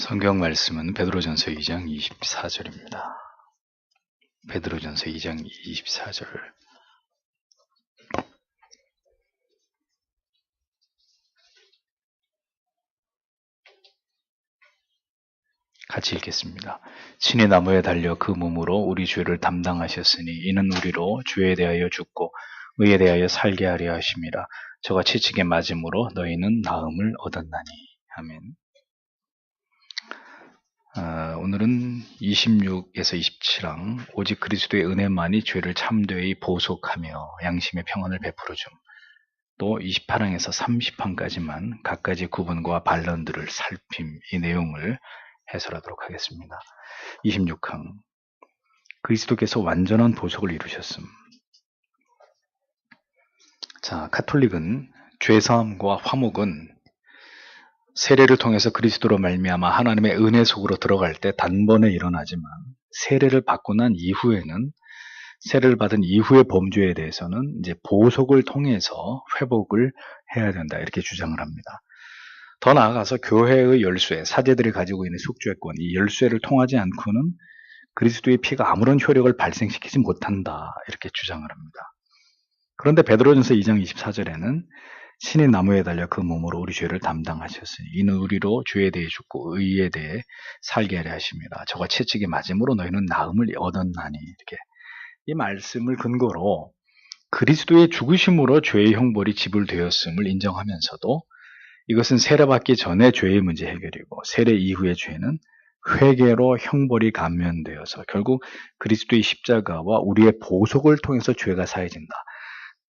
성경 말씀은 베드로전서 2장 24절입니다. 베드로전서 2장 24절. 같이 읽겠습니다. 친히 나무에 달려 그 몸으로 우리 죄를 담당하셨으니 이는 우리로 죄에 대하여 죽고 의에 대하여 살게 하려 하심이라. 저가 채찍에 맞음으로 너희는 나음을 얻었나니. 아멘. 오늘은 26에서 27항 오직 그리스도의 은혜만이 죄를 참되이 보속하며 양심의 평안을 베풀어 줌. 또 28항에서 30항까지만 각가지 구분과 반론들을 살핌, 이 내용을 해설하도록 하겠습니다. 26항 그리스도께서 완전한 보속을 이루셨음. 자, 가톨릭은 죄사함과 화목은 세례를 통해서 그리스도로 말미암아 하나님의 은혜 속으로 들어갈 때 단번에 일어나지만 세례를 받고 난 이후에는 세례를 받은 이후의 범죄에 대해서는 이제 보속을 통해서 회복을 해야 된다, 이렇게 주장을 합니다. 더 나아가서 교회의 열쇠, 사제들이 가지고 있는 속죄권, 이 열쇠를 통하지 않고는 그리스도의 피가 아무런 효력을 발생시키지 못한다, 이렇게 주장을 합니다. 그런데 베드로전서 2장 24절에는 신이 나무에 달려 그 몸으로 우리 죄를 담당하셨으니 이는 우리로 죄에 대해 죽고 의에 대해 살게 하려 하십니다. 저가 채찍에 맞음으로 너희는 나음을 얻었나니. 이렇게 이 말씀을 근거로 그리스도의 죽으심으로 죄의 형벌이 지불되었음을 인정하면서도 이것은 세례받기 전에 죄의 문제 해결이고 세례 이후의 죄는 회개로 형벌이 감면되어서 결국 그리스도의 십자가와 우리의 보속을 통해서 죄가 사해진다.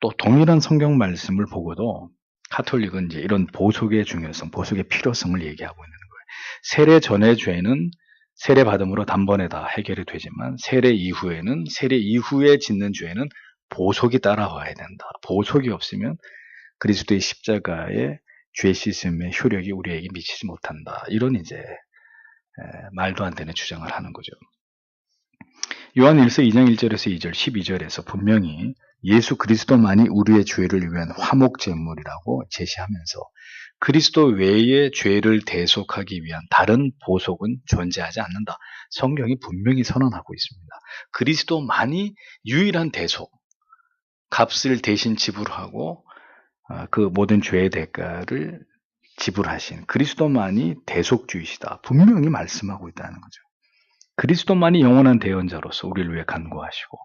또 동일한 성경 말씀을 보고도 가톨릭은 이제 이런 보속의 중요성, 보속의 필요성을 얘기하고 있는 거예요. 세례 전의 죄는 세례 받음으로 단번에 다 해결이 되지만 세례 이후에는, 세례 이후에 짓는 죄는 보속이 따라와야 된다. 보속이 없으면 그리스도의 십자가의 죄 씻음의 효력이 우리에게 미치지 못한다. 이런 이제 말도 안 되는 주장을 하는 거죠. 요한 1서 2장 1절에서 2절, 12절에서 분명히 예수 그리스도만이 우리의 죄를 위한 화목 제물이라고 제시하면서 그리스도 외에 죄를 대속하기 위한 다른 보속은 존재하지 않는다. 성경이 분명히 선언하고 있습니다. 그리스도만이 유일한 대속, 값을 대신 지불하고 그 모든 죄의 대가를 지불하신 그리스도만이 대속주이시다. 분명히 말씀하고 있다는 거죠. 그리스도만이 영원한 대언자로서 우리를 위해 간구하시고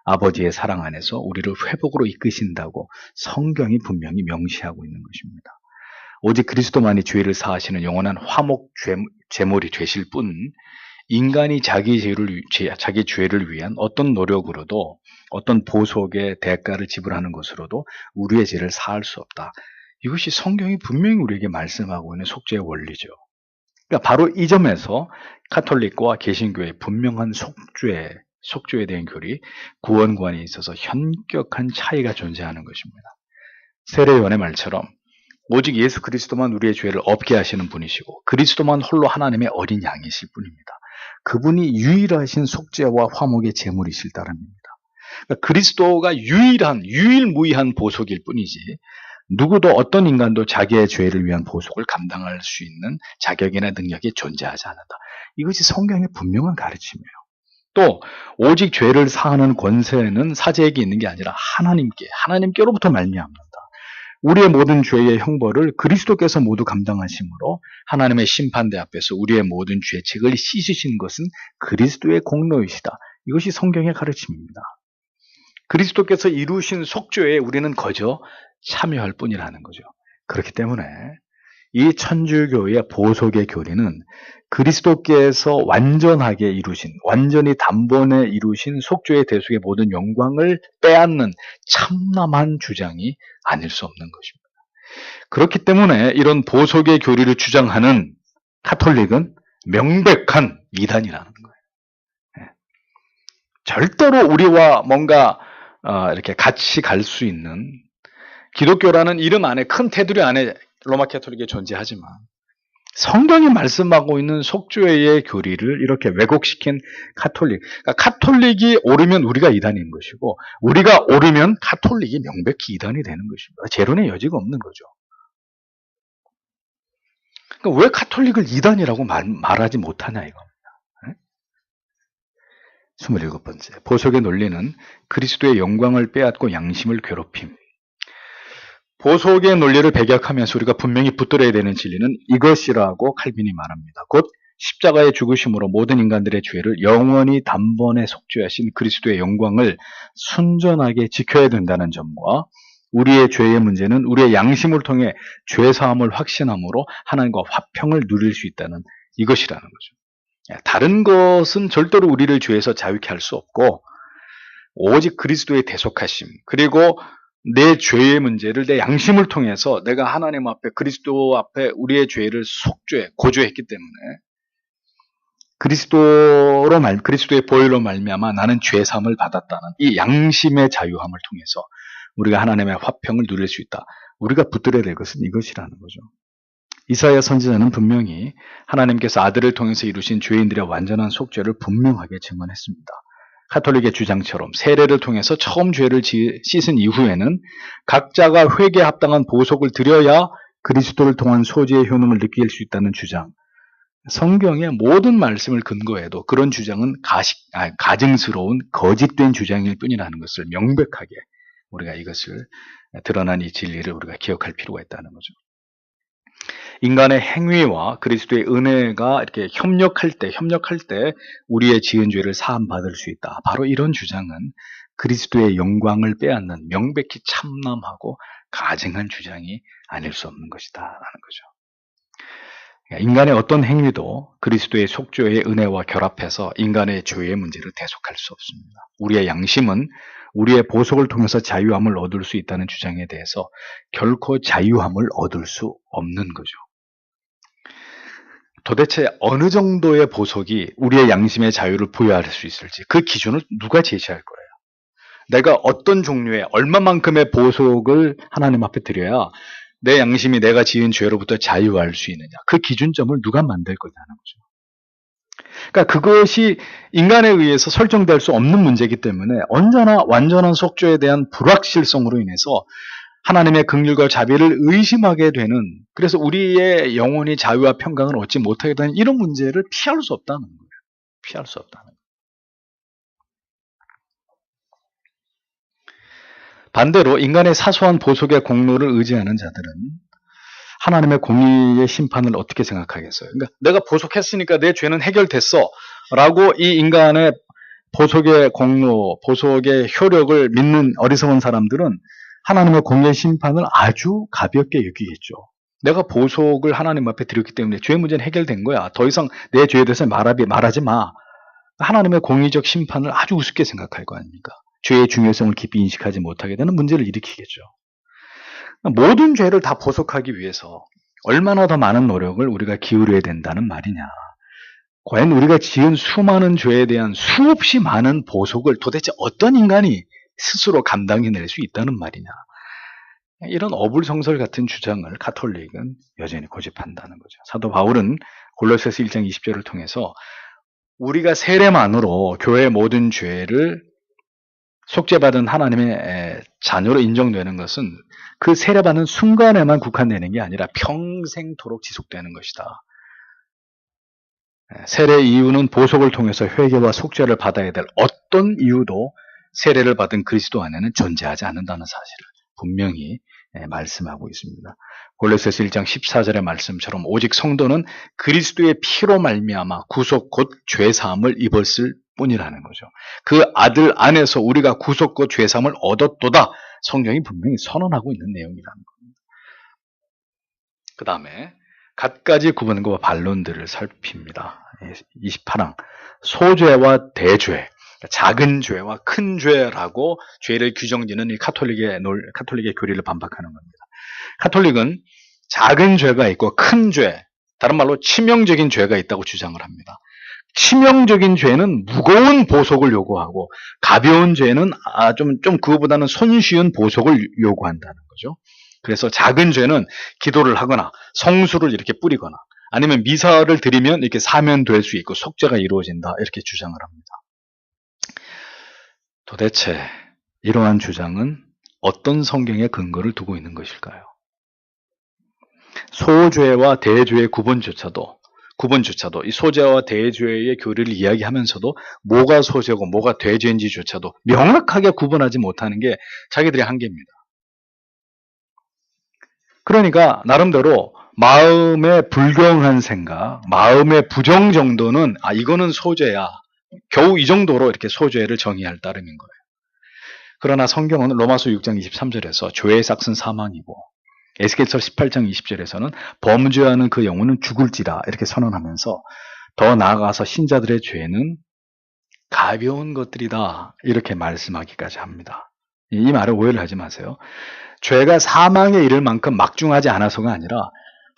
아버지의 사랑 안에서 우리를 회복으로 이끄신다고 성경이 분명히 명시하고 있는 것입니다. 오직 그리스도만이 죄를 사하시는 영원한 화목 제물이 되실 뿐 인간이 자기 죄를 위한 어떤 노력으로도 어떤 보속의 대가를 지불하는 것으로도 우리의 죄를 사할 수 없다. 이것이 성경이 분명히 우리에게 말씀하고 있는 속죄의 원리죠. 그러니까 바로 이 점에서 가톨릭과 개신교의 분명한 속죄에 대한 교리, 구원관에 있어서 현격한 차이가 존재하는 것입니다. 세례요한의 말처럼 오직 예수 그리스도만 우리의 죄를 없게 하시는 분이시고 그리스도만 홀로 하나님의 어린 양이실 뿐입니다. 그분이 유일하신 속죄와 화목의 제물이실 따름입니다. 그러니까 그리스도가 유일무이한 보속일 뿐이지 누구도 어떤 인간도 자기의 죄를 위한 보속을 감당할 수 있는 자격이나 능력이 존재하지 않는다. 이것이 성경의 분명한 가르침이에요. 또 오직 죄를 사하는 권세는 사제에게 있는 게 아니라 하나님께로부터 말미암는다. 우리의 모든 죄의 형벌을 그리스도께서 모두 감당하심으로 하나님의 심판대 앞에서 우리의 모든 죄책을 씻으신 것은 그리스도의 공로이시다. 이것이 성경의 가르침입니다. 그리스도께서 이루신 속죄에 우리는 거저 참여할 뿐이라는 거죠. 그렇기 때문에 이 천주교의 보속의 교리는 그리스도께서 완전히 단번에 이루신 속죄의 대속의 모든 영광을 빼앗는 참남한 주장이 아닐 수 없는 것입니다. 그렇기 때문에 이런 보속의 교리를 주장하는 가톨릭은 명백한 이단이라는 거예요. 절대로 우리와 뭔가 이렇게 같이 갈 수 있는 기독교라는 이름 안에, 큰 테두리 안에 로마 가톨릭이 존재하지만 성경이 말씀하고 있는 속죄의 교리를 이렇게 왜곡시킨 가톨릭, 그러니까 가톨릭이 옳으면 우리가 이단인 것이고 우리가 옳으면 가톨릭이 명백히 이단이 되는 것입니다. 재론의 여지가 없는 거죠. 그러니까 왜 카톨릭을 이단이라고 말하지 못하냐 이겁니다. 27번째, 보석의 논리는 그리스도의 영광을 빼앗고 양심을 괴롭힘. 보석의 논리를 배격하면서 우리가 분명히 붙들어야 되는 진리는 이것이라고 칼빈이 말합니다. 곧 십자가의 죽으심으로 모든 인간들의 죄를 영원히 단번에 속죄하신 그리스도의 영광을 순전하게 지켜야 된다는 점과 우리의 죄의 문제는 우리의 양심을 통해 죄사함을 확신함으로 하나님과 화평을 누릴 수 있다는 이것이라는 거죠. 다른 것은 절대로 우리를 죄에서 자유케 할 수 없고 오직 그리스도의 대속하심 그리고 내 죄의 문제를 내 양심을 통해서 내가 하나님 앞에 그리스도 앞에 우리의 죄를 고조했기 때문에 그리스도의 보혈로 말미암아 나는 죄 사함을 받았다는 이 양심의 자유함을 통해서 우리가 하나님의 화평을 누릴 수 있다. 우리가 붙들어야 될 것은 이것이라는 거죠. 이사야 선지자는 분명히 하나님께서 아들을 통해서 이루신 죄인들의 완전한 속죄를 분명하게 증언했습니다. 카톨릭의 주장처럼 세례를 통해서 처음 죄를 씻은 이후에는 각자가 회개에 합당한 보속을 드려야 그리스도를 통한 소지의 효능을 느낄 수 있다는 주장. 성경의 모든 말씀을 근거해도 그런 주장은 가증스러운 거짓된 주장일 뿐이라는 것을 명백하게 우리가 이것을 드러난 이 진리를 우리가 기억할 필요가 있다는 거죠. 인간의 행위와 그리스도의 은혜가 이렇게 협력할 때 우리의 지은 죄를 사함받을 수 있다. 바로 이런 주장은 그리스도의 영광을 빼앗는 명백히 참남하고 가증한 주장이 아닐 수 없는 것이다라는 거죠. 인간의 어떤 행위도 그리스도의 속죄의 은혜와 결합해서 인간의 죄의 문제를 대속할 수 없습니다. 우리의 양심은 우리의 보속을 통해서 자유함을 얻을 수 있다는 주장에 대해서 결코 자유함을 얻을 수 없는 거죠. 도대체 어느 정도의 보석이 우리의 양심의 자유를 부여할 수 있을지 그 기준을 누가 제시할 거예요? 내가 어떤 종류의 얼마만큼의 보석을 하나님 앞에 드려야 내 양심이 내가 지은 죄로부터 자유할 수 있느냐. 그 기준점을 누가 만들 거냐는 거죠. 그러니까 그것이 인간에 의해서 설정될 수 없는 문제이기 때문에 언제나 완전한 속죄에 대한 불확실성으로 인해서 하나님의 긍휼과 자비를 의심하게 되는, 그래서 우리의 영혼이 자유와 평강을 얻지 못하게 되는 이런 문제를 피할 수 없다는 거예요. 피할 수 없다는 거예요. 반대로 인간의 사소한 보속의 공로를 의지하는 자들은 하나님의 공의의 심판을 어떻게 생각하겠어요? 그러니까 내가 보속했으니까 내 죄는 해결됐어 라고 이 인간의 보속의 공로, 보속의 효력을 믿는 어리석은 사람들은 하나님의 공의의 심판을 아주 가볍게 여기겠죠. 내가 보속을 하나님 앞에 드렸기 때문에 죄 문제는 해결된 거야. 더 이상 내 죄에 대해서 말하지 마. 하나님의 공의적 심판을 아주 우습게 생각할 거 아닙니까? 죄의 중요성을 깊이 인식하지 못하게 되는 문제를 일으키겠죠. 모든 죄를 다 보속하기 위해서 얼마나 더 많은 노력을 우리가 기울여야 된다는 말이냐. 과연 우리가 지은 수많은 죄에 대한 수없이 많은 보속을 도대체 어떤 인간이 스스로 감당해낼 수 있다는 말이냐. 이런 어불성설 같은 주장을 가톨릭은 여전히 고집한다는 거죠. 사도 바울은 골로새서 1장 20절을 통해서 우리가 세례만으로 교회의 모든 죄를 속죄받은 하나님의 자녀로 인정되는 것은 그 세례받는 순간에만 국한되는 게 아니라 평생토록 지속되는 것이다. 세례 이유는 보속을 통해서 회개와 속죄를 받아야 될 어떤 이유도 세례를 받은 그리스도 안에는 존재하지 않는다는 사실을 분명히 말씀하고 있습니다. 골로새서 1장 14절의 말씀처럼 오직 성도는 그리스도의 피로 말미암아 구속 곧 죄사함을 입었을 뿐이라는 거죠. 그 아들 안에서 우리가 구속 곧 죄사함을 얻었도다. 성경이 분명히 선언하고 있는 내용이라는 겁니다. 그 다음에 갖가지 구분과 반론들을 살핍니다. 28항 소죄와 대죄, 작은 죄와 큰 죄라고 죄를 규정짓는 이 카톨릭의 교리를 반박하는 겁니다. 카톨릭은 작은 죄가 있고 큰 죄, 다른 말로 치명적인 죄가 있다고 주장을 합니다. 치명적인 죄는 무거운 보속을 요구하고 가벼운 죄는 좀 그거보다는 손쉬운 보속을 요구한다는 거죠. 그래서 작은 죄는 기도를 하거나 성수를 이렇게 뿌리거나 아니면 미사를 드리면 이렇게 사면될 수 있고 속죄가 이루어진다 이렇게 주장을 합니다. 도대체 이러한 주장은 어떤 성경의 근거를 두고 있는 것일까요? 소죄와 대죄의 구분조차도 이 소죄와 대죄의 교리를 이야기하면서도 뭐가 소죄고 뭐가 대죄인지조차도 명확하게 구분하지 못하는 게 자기들의 한계입니다. 그러니까 나름대로 마음의 불경한 생각, 마음의 부정 정도는 이거는 소죄야. 겨우 이 정도로 이렇게 소죄를 정의할 따름인 거예요. 그러나 성경은 로마서 6장 23절에서 죄의 삭은 사망이고 에스겔서 18장 20절에서는 범죄하는 그 영혼은 죽을지라 이렇게 선언하면서 더 나아가서 신자들의 죄는 가벼운 것들이다 이렇게 말씀하기까지 합니다. 이 말을 오해를 하지 마세요. 죄가 사망에 이를 만큼 막중하지 않아서가 아니라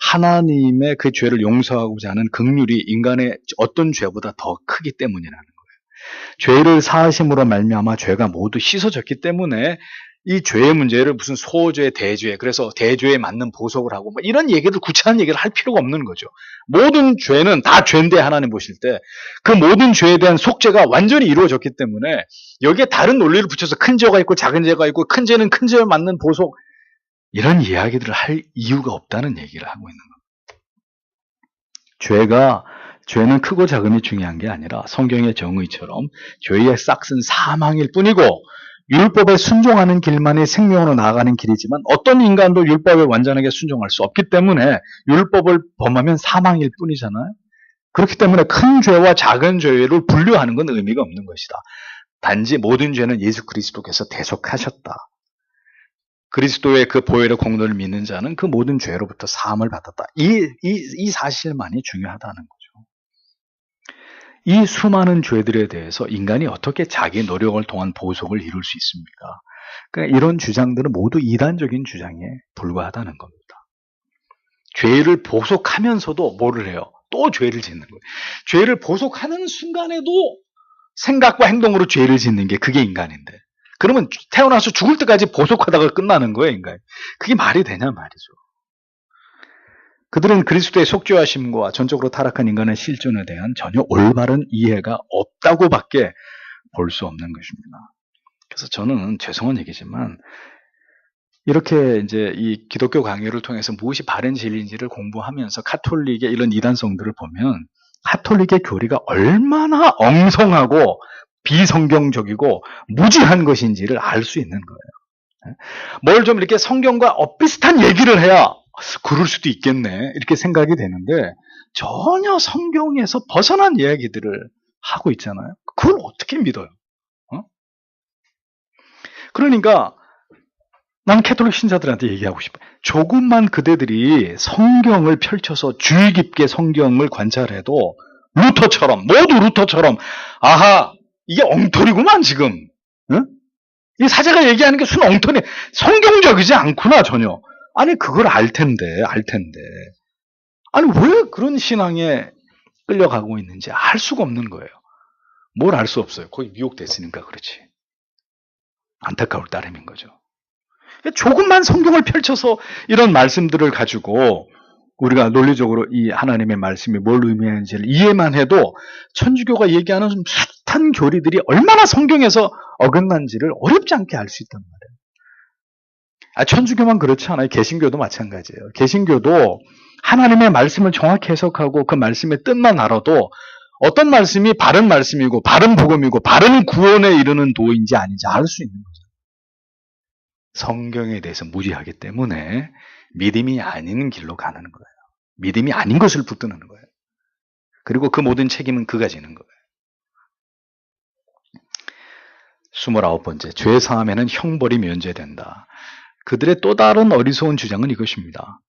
하나님의 그 죄를 용서하고자 하는 긍휼이 인간의 어떤 죄보다 더 크기 때문이라는 거예요. 죄를 사하심으로 말미암아 죄가 모두 씻어졌기 때문에 이 죄의 문제를 무슨 소죄, 대죄, 그래서 대죄에 맞는 보석을 하고 이런 얘기를 구체한 얘기를 할 필요가 없는 거죠. 모든 죄는 다 죄인데 하나님 보실 때 그 모든 죄에 대한 속죄가 완전히 이루어졌기 때문에 여기에 다른 논리를 붙여서 큰 죄가 있고 작은 죄가 있고 큰 죄는 큰 죄에 맞는 보석 이런 이야기들을 할 이유가 없다는 얘기를 하고 있는 겁니다. 죄는 크고 작음이 중요한 게 아니라 성경의 정의처럼 죄의 싹은 사망일 뿐이고 율법에 순종하는 길만이 생명으로 나아가는 길이지만 어떤 인간도 율법에 완전하게 순종할 수 없기 때문에 율법을 범하면 사망일 뿐이잖아요. 그렇기 때문에 큰 죄와 작은 죄를 분류하는 건 의미가 없는 것이다. 단지 모든 죄는 예수 그리스도께서 대속하셨다. 그리스도의 그 보혈의 공로를 믿는 자는 그 모든 죄로부터 사함을 받았다. 이 사실만이 중요하다는 거죠. 이 수많은 죄들에 대해서 인간이 어떻게 자기 노력을 통한 보석을 이룰 수 있습니까? 그러니까 이런 주장들은 모두 이단적인 주장에 불과하다는 겁니다. 죄를 보석하면서도 뭐를 해요? 또 죄를 짓는 거예요. 죄를 보석하는 순간에도 생각과 행동으로 죄를 짓는 게 그게 인간인데 그러면 태어나서 죽을 때까지 보석하다가 끝나는 거예요, 인간. 그게 말이 되냐 말이죠. 그들은 그리스도의 속죄하심과 전적으로 타락한 인간의 실존에 대한 전혀 올바른 이해가 없다고밖에 볼 수 없는 것입니다. 그래서 저는 죄송한 얘기지만 이렇게 이제 이 기독교 강요를 통해서 무엇이 바른 진리인지를 공부하면서 카톨릭의 이런 이단성들을 보면 카톨릭의 교리가 얼마나 엉성하고 비성경적이고 무지한 것인지를 알 수 있는 거예요. 뭘 좀 이렇게 성경과 비슷한 얘기를 해야 그럴 수도 있겠네 이렇게 생각이 되는데 전혀 성경에서 벗어난 이야기들을 하고 있잖아요. 그걸 어떻게 믿어요? 그러니까 난 캐톨릭 신자들한테 얘기하고 싶어요. 조금만 그대들이 성경을 펼쳐서 주의 깊게 성경을 관찰해도 모두 루터처럼 아하 이게 엉터리구만 지금. 응? 이 사제가 얘기하는 게 순 엉터리 성경적이지 않구나 전혀. 아니 그걸 알 텐데. 아니 왜 그런 신앙에 끌려가고 있는지 알 수가 없는 거예요. 뭘 알 수 없어요. 거기 미혹됐으니까 그렇지. 안타까울 따름인 거죠. 조금만 성경을 펼쳐서 이런 말씀들을 가지고 우리가 논리적으로 이 하나님의 말씀이 뭘 의미하는지를 이해만 해도 천주교가 얘기하는 숱한 교리들이 얼마나 성경에서 어긋난지를 어렵지 않게 알 수 있단 말이에요. 천주교만 그렇지 않아요. 개신교도 마찬가지예요. 개신교도 하나님의 말씀을 정확히 해석하고 그 말씀의 뜻만 알아도 어떤 말씀이 바른 말씀이고 바른 복음이고 바른 구원에 이르는 도인지 아닌지 알 수 있는 거죠. 성경에 대해서 무지하기 때문에 믿음이 아닌 길로 가는 거예요. 믿음이 아닌 것을 붙드는 거예요. 그리고 그 모든 책임은 그가 지는 거예요. 29번째, 죄 사함에는 형벌이 면제된다. 그들의 또 다른 어리석은 주장은 이것입니다.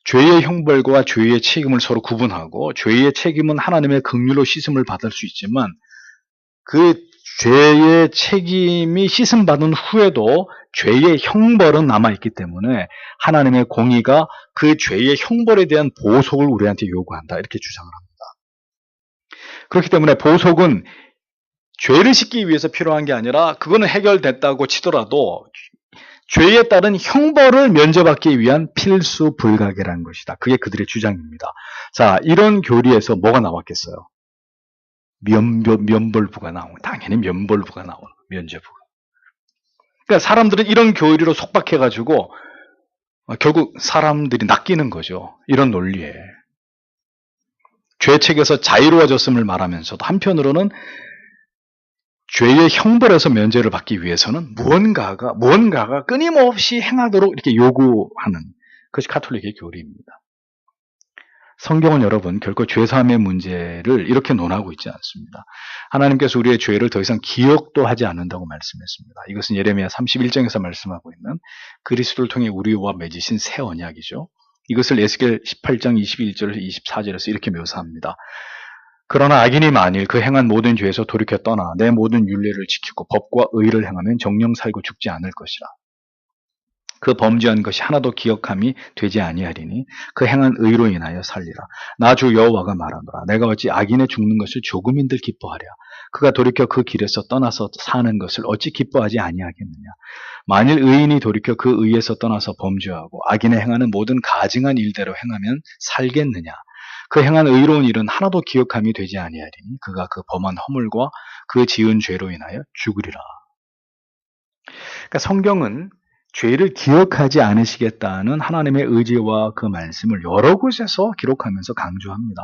죄의 형벌과 죄의 책임을 서로 구분하고 죄의 책임은 하나님의 긍휼로 씻음을 받을 수 있지만 그 죄의 책임이 씻음받은 후에도 죄의 형벌은 남아있기 때문에 하나님의 공의가 그 죄의 형벌에 대한 보속을 우리한테 요구한다. 이렇게 주장을 합니다. 그렇기 때문에 보속은 죄를 씻기 위해서 필요한 게 아니라 그거는 해결됐다고 치더라도 죄에 따른 형벌을 면제받기 위한 필수 불가결한 것이다. 그게 그들의 주장입니다. 자, 이런 교리에서 뭐가 나왔겠어요? 면벌부가 나오고 당연히 면벌부가 나오는 면제부가. 그러니까 사람들은 이런 교리로 속박해가지고 결국 사람들이 낚이는 거죠. 이런 논리에. 죄책에서 자유로워졌음을 말하면서도 한편으로는 죄의 형벌에서 면제를 받기 위해서는 무언가가 끊임없이 행하도록 이렇게 요구하는 그것이 가톨릭의 교리입니다. 성경은 여러분 결코 죄사함의 문제를 이렇게 논하고 있지 않습니다. 하나님께서 우리의 죄를 더 이상 기억도 하지 않는다고 말씀했습니다. 이것은 예레미야 31장에서 말씀하고 있는 그리스도를 통해 우리와 맺으신 새 언약이죠. 이것을 에스겔 18장 21절 24절에서 이렇게 묘사합니다. 그러나 악인이 만일 그 행한 모든 죄에서 돌이켜 떠나 내 모든 율례를 지키고 법과 의를 행하면 정령 살고 죽지 않을 것이라. 그 범죄한 것이 하나도 기억함이 되지 아니하리니 그 행한 의로 인하여 살리라. 나 주 여호와가 말하노라. 내가 어찌 악인의 죽는 것을 조금인들 기뻐하랴. 그가 돌이켜 그 길에서 떠나서 사는 것을 어찌 기뻐하지 아니하겠느냐. 만일 의인이 돌이켜 그 의에서 떠나서 범죄하고 악인의 행하는 모든 가증한 일대로 행하면 살겠느냐. 그 행한 의로운 일은 하나도 기억함이 되지 아니하리니 그가 그 범한 허물과 그 지은 죄로 인하여 죽으리라. 그러니까 성경은 죄를 기억하지 않으시겠다는 하나님의 의지와 그 말씀을 여러 곳에서 기록하면서 강조합니다.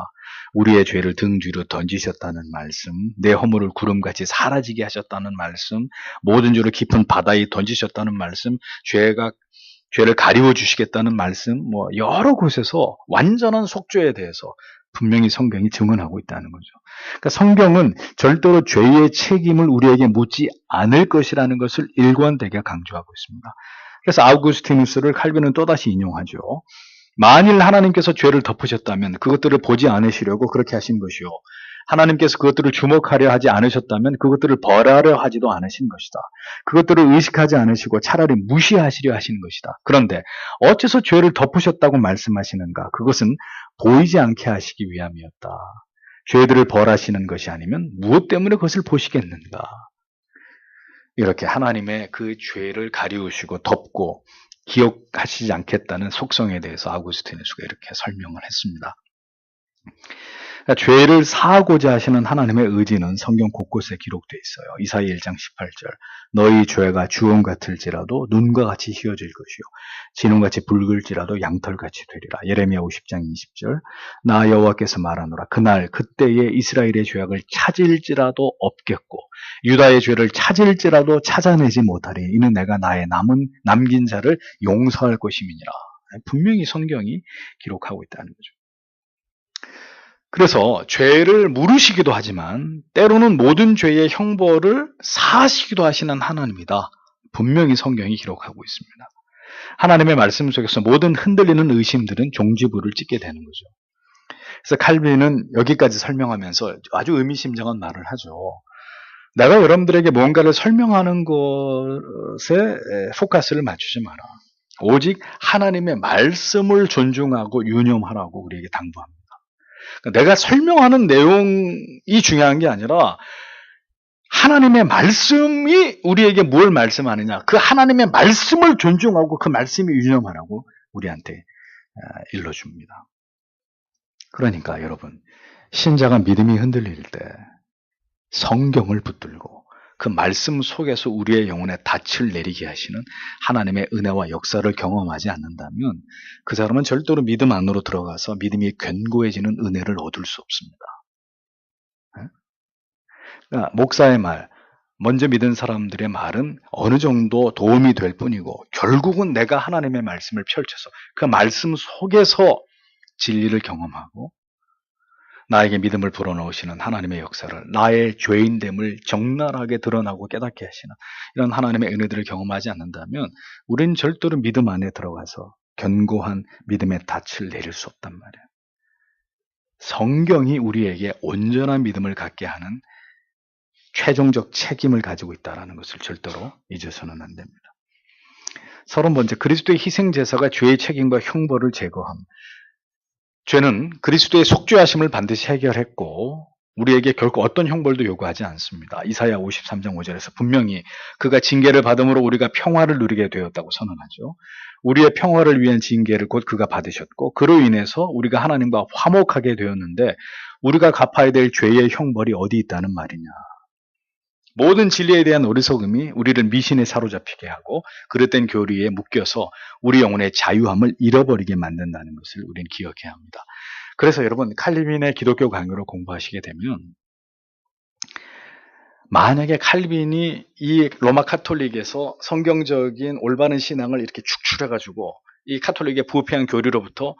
우리의 죄를 등 뒤로 던지셨다는 말씀, 내 허물을 구름같이 사라지게 하셨다는 말씀, 모든 죄를 깊은 바다에 던지셨다는 말씀, 죄를 가리워 주시겠다는 말씀, 여러 곳에서 완전한 속죄에 대해서 분명히 성경이 증언하고 있다는 거죠. 그러니까 성경은 절대로 죄의 책임을 우리에게 묻지 않을 것이라는 것을 일관되게 강조하고 있습니다. 그래서 아우구스티누스를 칼빈은 또다시 인용하죠. 만일 하나님께서 죄를 덮으셨다면 그것들을 보지 않으시려고 그렇게 하신 것이요. 하나님께서 그것들을 주목하려 하지 않으셨다면 그것들을 벌하려 하지도 않으신 것이다. 그것들을 의식하지 않으시고 차라리 무시하시려 하시는 것이다. 그런데 어째서 죄를 덮으셨다고 말씀하시는가? 그것은 보이지 않게 하시기 위함이었다. 죄들을 벌하시는 것이 아니면 무엇 때문에 그것을 보시겠는가? 이렇게 하나님의 그 죄를 가리우시고 덮고 기억하시지 않겠다는 속성에 대해서 아우구스티누스가 이렇게 설명을 했습니다. 그러니까 죄를 사하고자 하시는 하나님의 의지는 성경 곳곳에 기록되어 있어요. 이사야 1장 18절 너희 죄가 주홍 같을지라도 눈과 같이 희어질 것이요 진홍같이 붉을지라도 양털같이 되리라. 예레미야 50장 20절 나 여호와께서 말하노라. 그날 그때에 이스라엘의 죄악을 찾을지라도 없겠고 유다의 죄를 찾을지라도 찾아내지 못하리. 이는 내가 나의 남긴 자를 용서할 것임이니라. 분명히 성경이 기록하고 있다는 거죠. 그래서 죄를 물으시기도 하지만 때로는 모든 죄의 형벌을 사하시기도 하시는 하나님이다. 분명히 성경이 기록하고 있습니다. 하나님의 말씀 속에서 모든 흔들리는 의심들은 종지부를 찍게 되는 거죠. 그래서 칼빈은 여기까지 설명하면서 아주 의미심장한 말을 하죠. 내가 여러분들에게 뭔가를 설명하는 것에 포커스를 맞추지 마라. 오직 하나님의 말씀을 존중하고 유념하라고 우리에게 당부합니다. 내가 설명하는 내용이 중요한 게 아니라 하나님의 말씀이 우리에게 뭘 말씀하느냐, 그 하나님의 말씀을 존중하고 그 말씀이 유념하라고 우리한테 일러줍니다. 그러니까 여러분, 신자가 믿음이 흔들릴 때 성경을 붙들고 그 말씀 속에서 우리의 영혼에 닻을 내리게 하시는 하나님의 은혜와 역사를 경험하지 않는다면 그 사람은 절대로 믿음 안으로 들어가서 믿음이 견고해지는 은혜를 얻을 수 없습니다. 그러니까 목사의 말, 먼저 믿은 사람들의 말은 어느 정도 도움이 될 뿐이고 결국은 내가 하나님의 말씀을 펼쳐서 그 말씀 속에서 진리를 경험하고 나에게 믿음을 불어넣으시는 하나님의 역사를, 나의 죄인됨을 적나라하게 드러나고 깨닫게 하시는 이런 하나님의 은혜들을 경험하지 않는다면 우리는 절대로 믿음 안에 들어가서 견고한 믿음의 닻을 내릴 수 없단 말이에요. 성경이 우리에게 온전한 믿음을 갖게 하는 최종적 책임을 가지고 있다는 것을 절대로 잊어서는 안 됩니다. 30번째, 그리스도의 희생제사가 죄의 책임과 형벌을 제거함. 죄는 그리스도의 속죄하심을 반드시 해결했고 우리에게 결코 어떤 형벌도 요구하지 않습니다. 이사야 53장 5절에서 분명히 그가 징계를 받음으로 우리가 평화를 누리게 되었다고 선언하죠. 우리의 평화를 위한 징계를 곧 그가 받으셨고 그로 인해서 우리가 하나님과 화목하게 되었는데 우리가 갚아야 될 죄의 형벌이 어디 있다는 말이냐. 모든 진리에 대한 어리석음이 우리를 미신에 사로잡히게 하고 그릇된 교리에 묶여서 우리 영혼의 자유함을 잃어버리게 만든다는 것을 우리는 기억해야 합니다. 그래서 여러분, 칼빈의 기독교 강요를 공부하시게 되면 만약에 칼빈이 이 로마 카톨릭에서 성경적인 올바른 신앙을 이렇게 축출해가지고 이 카톨릭의 부패한 교리로부터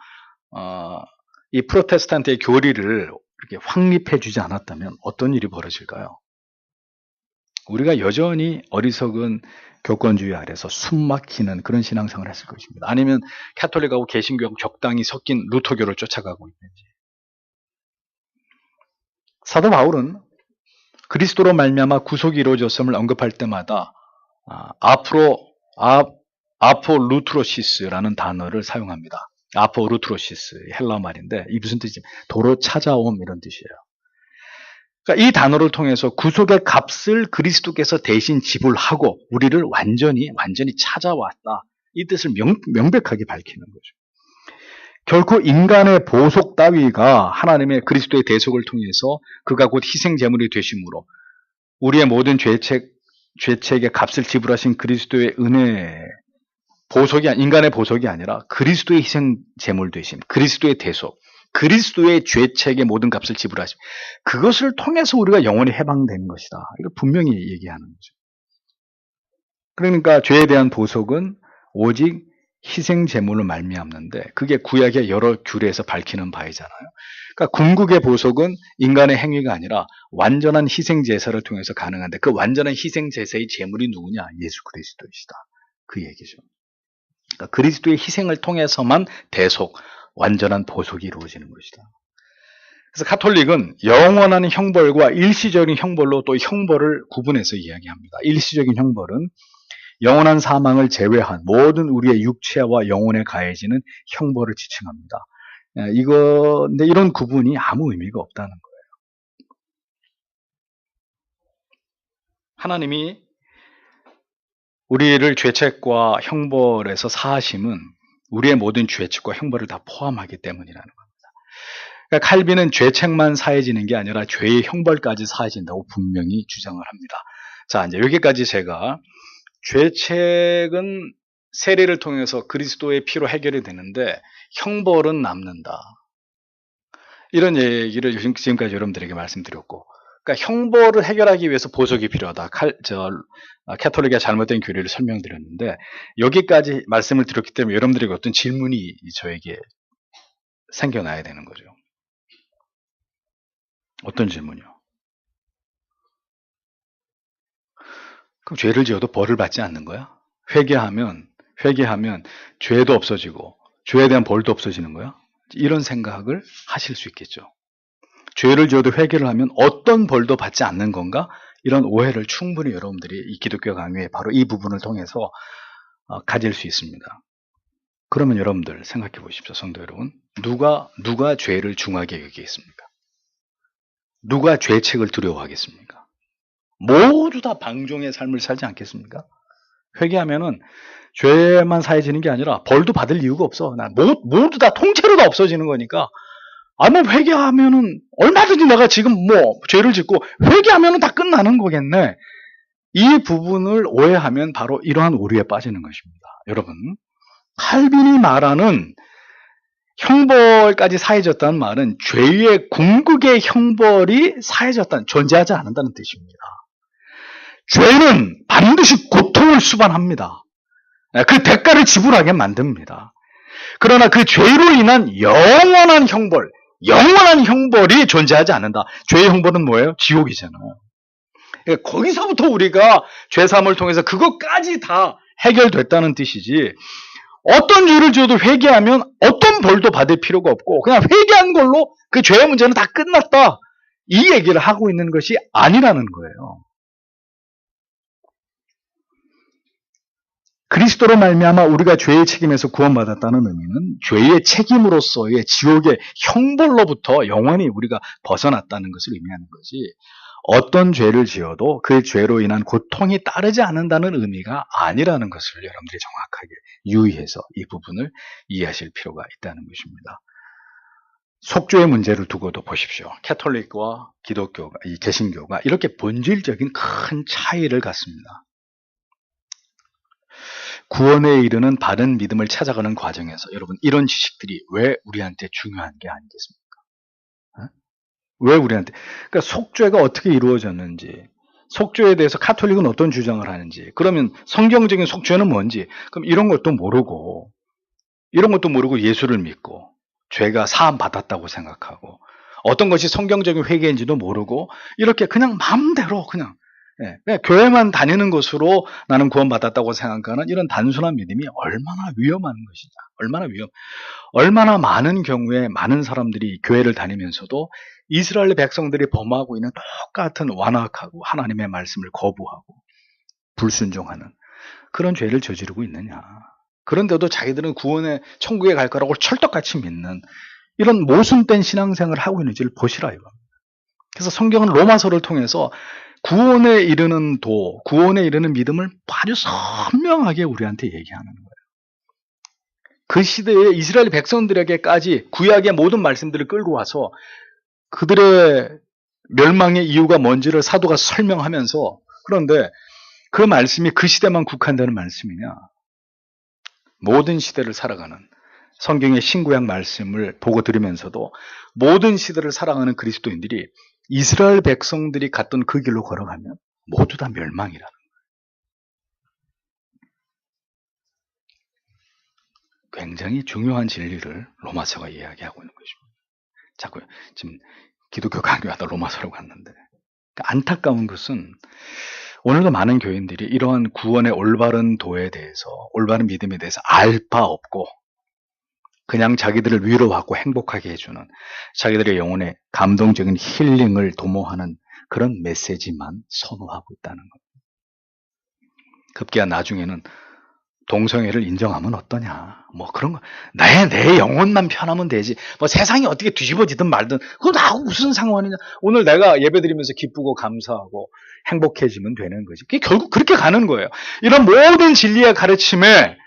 이 프로테스탄트의 교리를 이렇게 확립해주지 않았다면 어떤 일이 벌어질까요? 우리가 여전히 어리석은 교권주의 아래서 숨막히는 그런 신앙생활을 했을 것입니다. 아니면 카톨릭하고 개신교하고 적당히 섞인 루터교를 쫓아가고 있는지. 사도 바울은 그리스도로 말미암아 구속이 이루어졌음을 언급할 때마다 아포루트로시스라는 단어를 사용합니다. 아포루트로시스, 헬라 말인데 이 무슨 뜻이지? 도로 찾아옴 이런 뜻이에요. 그러니까 이 단어를 통해서 구속의 값을 그리스도께서 대신 지불하고 우리를 완전히 찾아왔다. 이 뜻을 명백하게 밝히는 거죠. 결코 인간의 보속 따위가 하나님의 그리스도의 대속을 통해서 그가 곧 희생 제물이 되심으로 우리의 모든 죄책의 값을 지불하신 그리스도의 은혜, 인간의 보속이 아니라 그리스도의 희생 제물 되심, 그리스도의 대속, 그리스도의 죄책의 모든 값을 지불하심. 그것을 통해서 우리가 영원히 해방되는 것이다. 이걸 분명히 얘기하는 거죠. 그러니까 죄에 대한 보속은 오직 희생 제물로 말미암는데 그게 구약의 여러 규례에서 밝히는 바이잖아요. 그러니까 궁극의 보속은 인간의 행위가 아니라 완전한 희생 제사를 통해서 가능한데 그 완전한 희생 제사의 제물이 누구냐? 예수 그리스도이시다. 그 얘기죠. 그러니까 그리스도의 희생을 통해서만 대속, 완전한 보속이 이루어지는 것이다. 그래서 카톨릭은 영원한 형벌과 일시적인 형벌로 또 형벌을 구분해서 이야기합니다. 일시적인 형벌은 영원한 사망을 제외한 모든 우리의 육체와 영혼에 가해지는 형벌을 지칭합니다. 근데 이런 구분이 아무 의미가 없다는 거예요. 하나님이 우리를 죄책과 형벌에서 사하심은 우리의 모든 죄책과 형벌을 다 포함하기 때문이라는 겁니다. 그러니까 칼빈은 죄책만 사해지는 게 아니라 죄의 형벌까지 사해진다고 분명히 주장을 합니다. 자, 이제 여기까지 제가 죄책은 세례를 통해서 그리스도의 피로 해결이 되는데 형벌은 남는다. 이런 얘기를 지금까지 여러분들에게 말씀드렸고, 그러니까 형벌을 해결하기 위해서 보석이 필요하다. 카톨릭의 잘못된 교리를 설명드렸는데 여기까지 말씀을 드렸기 때문에 여러분들에게 어떤 질문이 저에게 생겨나야 되는 거죠. 어떤 질문이요? 그럼 죄를 지어도 벌을 받지 않는 거야? 회개하면 죄도 없어지고 죄에 대한 벌도 없어지는 거야? 이런 생각을 하실 수 있겠죠. 죄를 지어도 회개를 하면 어떤 벌도 받지 않는 건가? 이런 오해를 충분히 여러분들이 이 기독교 강요의 바로 이 부분을 통해서 가질 수 있습니다. 그러면 여러분들 생각해 보십시오. 성도 여러분. 누가 죄를 중하게 여기겠습니까? 누가 죄책을 두려워하겠습니까? 모두 다 방종의 삶을 살지 않겠습니까? 회개하면은 죄만 사해지는 게 아니라 벌도 받을 이유가 없어. 모두 다 통째로 다 없어지는 거니까. 회개하면은 얼마든지 내가 지금 죄를 짓고 회개하면은 다 끝나는 거겠네. 이 부분을 오해하면 바로 이러한 오류에 빠지는 것입니다. 여러분, 칼빈이 말하는 형벌까지 사해졌다는 말은 죄의 궁극의 형벌이 존재하지 않는다는 뜻입니다. 죄는 반드시 고통을 수반합니다. 그 대가를 지불하게 만듭니다. 그러나 그 죄로 인한 영원한 형벌이 존재하지 않는다. 죄의 형벌은 뭐예요? 지옥이잖아요. 거기서부터 우리가 죄사함을 통해서 그것까지 다 해결됐다는 뜻이지, 어떤 죄를 지어도 회개하면 어떤 벌도 받을 필요가 없고 그냥 회개한 걸로 그 죄의 문제는 다 끝났다, 이 얘기를 하고 있는 것이 아니라는 거예요. 그리스도로 말미암아 우리가 죄의 책임에서 구원받았다는 의미는 죄의 책임으로서의 지옥의 형벌로부터 영원히 우리가 벗어났다는 것을 의미하는 거지, 어떤 죄를 지어도 그 죄로 인한 고통이 따르지 않는다는 의미가 아니라는 것을 여러분들이 정확하게 유의해서 이 부분을 이해하실 필요가 있다는 것입니다. 속죄의 문제를 두고도 보십시오. 캐톨릭과 기독교가, 이 개신교가 이렇게 본질적인 큰 차이를 갖습니다. 구원에 이르는 바른 믿음을 찾아가는 과정에서 여러분 이런 지식들이 왜 우리한테 중요한 게 아니겠습니까? 어? 왜 우리한테? 그러니까 속죄가 어떻게 이루어졌는지, 속죄에 대해서 카톨릭은 어떤 주장을 하는지, 그러면 성경적인 속죄는 뭔지, 그럼 이런 것도 모르고 예수를 믿고 죄가 사함 받았다고 생각하고 어떤 것이 성경적인 회개인지도 모르고 이렇게 그냥 마음대로 그냥 교회만 다니는 것으로 나는 구원받았다고 생각하는 이런 단순한 믿음이 얼마나 위험한 것이냐. 얼마나 많은 경우에 많은 사람들이 교회를 다니면서도 이스라엘 백성들이 범하고 있는 똑같은 완악하고 하나님의 말씀을 거부하고 불순종하는 그런 죄를 저지르고 있느냐. 그런데도 자기들은 구원의 천국에 갈 거라고 철떡같이 믿는 이런 모순된 신앙생활을 하고 있는지를 보시라 이겁니다. 그래서 성경은 로마서를 통해서 구원에 이르는 구원에 이르는 믿음을 아주 선명하게 우리한테 얘기하는 거예요. 그 시대에 이스라엘 백성들에게까지 구약의 모든 말씀들을 끌고 와서 그들의 멸망의 이유가 뭔지를 사도가 설명하면서, 그런데 그 말씀이 그 시대만 국한되는 말씀이냐? 모든 시대를 살아가는 성경의 신구약 말씀을 보고 들으면서도 모든 시대를 살아가는 그리스도인들이 이스라엘 백성들이 갔던 그 길로 걸어가면 모두 다 멸망이라는 거예요. 굉장히 중요한 진리를 로마서가 이야기하고 있는 것입니다. 자꾸 지금 기독교 강요하다 로마서로 갔는데, 그러니까 안타까운 것은 오늘도 많은 교인들이 이러한 구원의 올바른 도에 대해서, 올바른 믿음에 대해서 알 바 없고 그냥 자기들을 위로하고 행복하게 해주는, 자기들의 영혼에 감동적인 힐링을 도모하는 그런 메시지만 선호하고 있다는 겁니다. 급기야 나중에는 동성애를 인정하면 어떠냐, 뭐 그런 거, 내 영혼만 편하면 되지, 뭐 세상이 어떻게 뒤집어지든 말든 그거 나하고 무슨 상관이냐, 오늘 내가 예배드리면서 기쁘고 감사하고 행복해지면 되는 거지. 그게 결국 그렇게 가는 거예요. 이런 모든 진리의 가르침에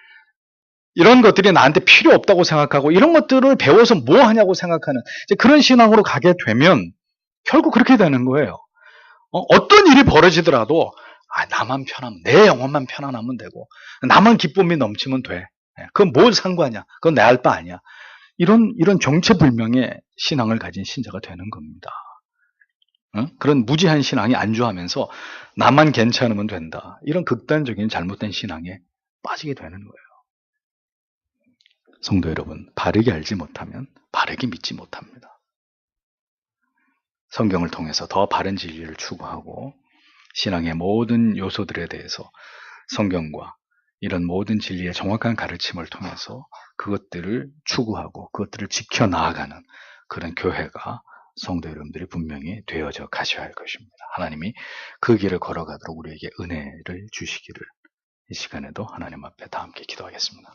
이런 것들이 나한테 필요 없다고 생각하고 이런 것들을 배워서 뭐 하냐고 생각하는 이제 그런 신앙으로 가게 되면 결국 그렇게 되는 거예요. 어떤 일이 벌어지더라도 나만 편하면, 내 영혼만 편안하면 되고 나만 기쁨이 넘치면 돼. 그건 뭘 상관이야. 그건 내 알 바 아니야. 이런 정체불명의 신앙을 가진 신자가 되는 겁니다. 그런 무지한 신앙이 안주하면서 나만 괜찮으면 된다. 이런 극단적인 잘못된 신앙에 빠지게 되는 거예요. 성도 여러분, 바르게 알지 못하면 바르게 믿지 못합니다. 성경을 통해서 더 바른 진리를 추구하고 신앙의 모든 요소들에 대해서 성경과 이런 모든 진리의 정확한 가르침을 통해서 그것들을 추구하고 그것들을 지켜나가는 그런 교회가 성도 여러분들이 분명히 되어져 가셔야 할 것입니다. 하나님이 그 길을 걸어가도록 우리에게 은혜를 주시기를 이 시간에도 하나님 앞에 다 함께 기도하겠습니다.